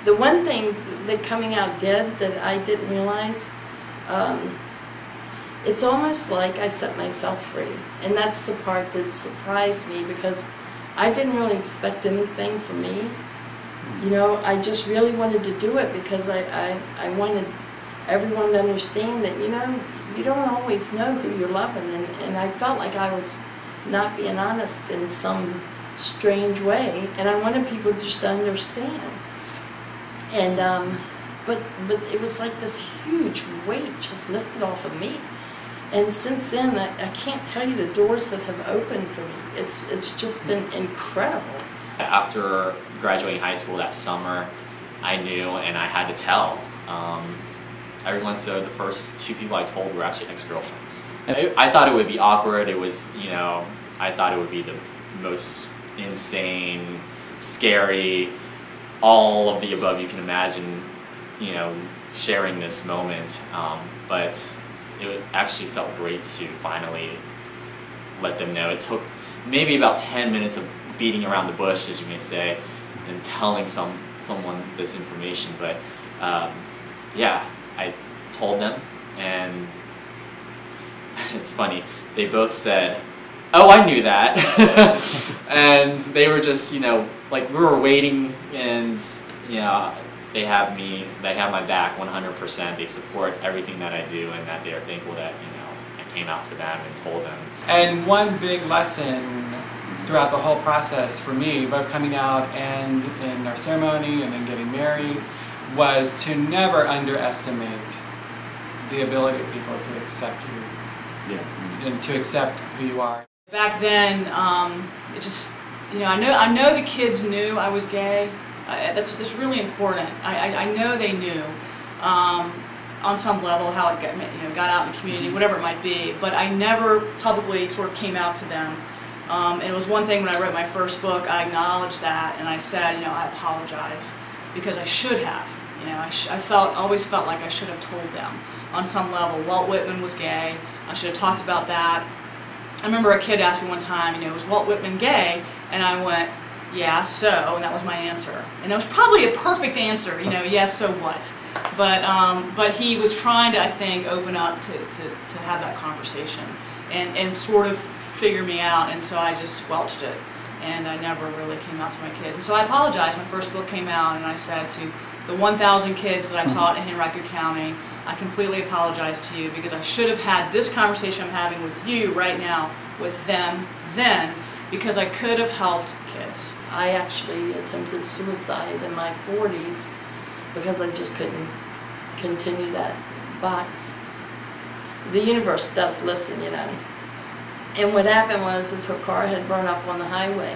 The one thing that coming out did that I didn't realize, it's almost like I set myself free. And that's the part that surprised me, because I didn't really expect anything from me. You know, I just really wanted to do it because I wanted everyone to understand that, you know, you don't always know who you're loving. And I felt like I was not being honest in some strange way. And I wanted people just to understand. And, but it was like this huge weight just lifted off of me. And since then, I can't tell you the doors that have opened for me. It's just been incredible. After graduating high school that summer, I knew, and I had to tell everyone. So the first 2 people I told were actually ex-girlfriends. I thought it would be awkward. It was, you know, I thought it would be the most insane, scary, all of the above you can imagine, you know, sharing this moment. But it actually felt great to finally let them know. It took maybe about 10 minutes of beating around the bush, as you may say, and telling someone this information. But yeah, I told them, and it's funny, they both said, "Oh, I knew that." And they were just, you know, like, we were waiting, and, you know, they have my back 100%. They support everything that I do, and that they are thankful that, you know, I came out to them and told them. And one big lesson throughout the whole process for me, both coming out and in our ceremony and then getting married, was to never underestimate the ability of people to accept you, and to accept who you are. Back then, it just, you know, I know the kids knew I was gay. That's really important. I know they knew on some level how it got out in the community, whatever it might be. But I never publicly sort of came out to them. And it was one thing when I wrote my first book, I acknowledged that, and I said, you know, I apologize, because I should have. You know, I always felt like I should have told them on some level. Walt Whitman was gay. I should have talked about that. I remember a kid asked me one time, you know, was Walt Whitman gay? And I went, yeah, so, and that was my answer. And it was probably a perfect answer, you know, yes, so what? But he was trying to, I think, open up to have that conversation and sort of figure me out, and so I just squelched it, and I never really came out to my kids. And so I apologized. My first book came out, and I said to the 1,000 kids that I taught in Henrico County, I completely apologize to you, because I should have had this conversation I'm having with you right now with them then, because I could have helped kids. I actually attempted suicide in my 40s because I just couldn't continue that box. The universe does listen, you know. And what happened was her car had burned up on the highway,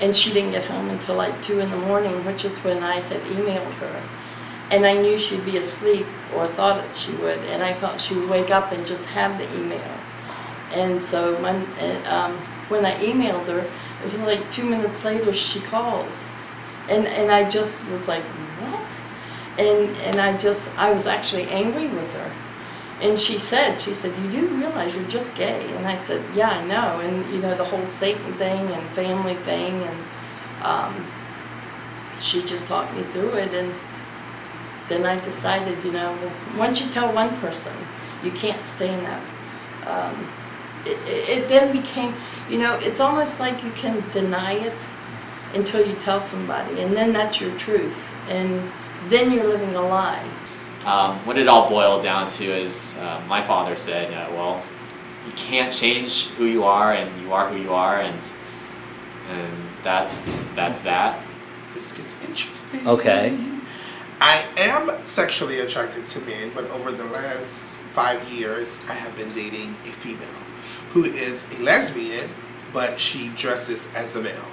and she didn't get home until like 2 in the morning, which is when I had emailed her. And I knew she'd be asleep, or thought she would, and I thought she would wake up and just have the email. And so when I emailed her, it was like 2 minutes later she calls. And I just was like, what? And I was actually angry with her. And she said, you do realize you're just gay? And I said, yeah, I know. And, you know, the whole Satan thing and family thing, and she just talked me through it. And then I decided, you know, once you tell one person, you can't stay in that. It then became, you know, it's almost like you can deny it until you tell somebody, and then that's your truth, and then you're living a lie. What it all boiled down to is my father said, well, you can't change who you are, and you are who you are, and that's that. This gets interesting. Okay. I am sexually attracted to men, but over the last 5 years, I have been dating a female who is a lesbian, but she dresses as a male.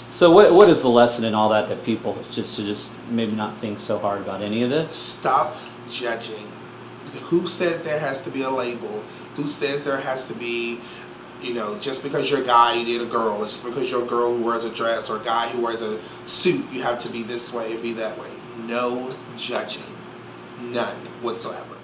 So what is the lesson in all that people just maybe not think so hard about any of this? Stop judging. Who says there has to be a label? Who says there has to be, you know, just because you're a guy you date a girl, or just because you're a girl who wears a dress, or a guy who wears a suit, you have to be this way and be that way. No judging. None whatsoever.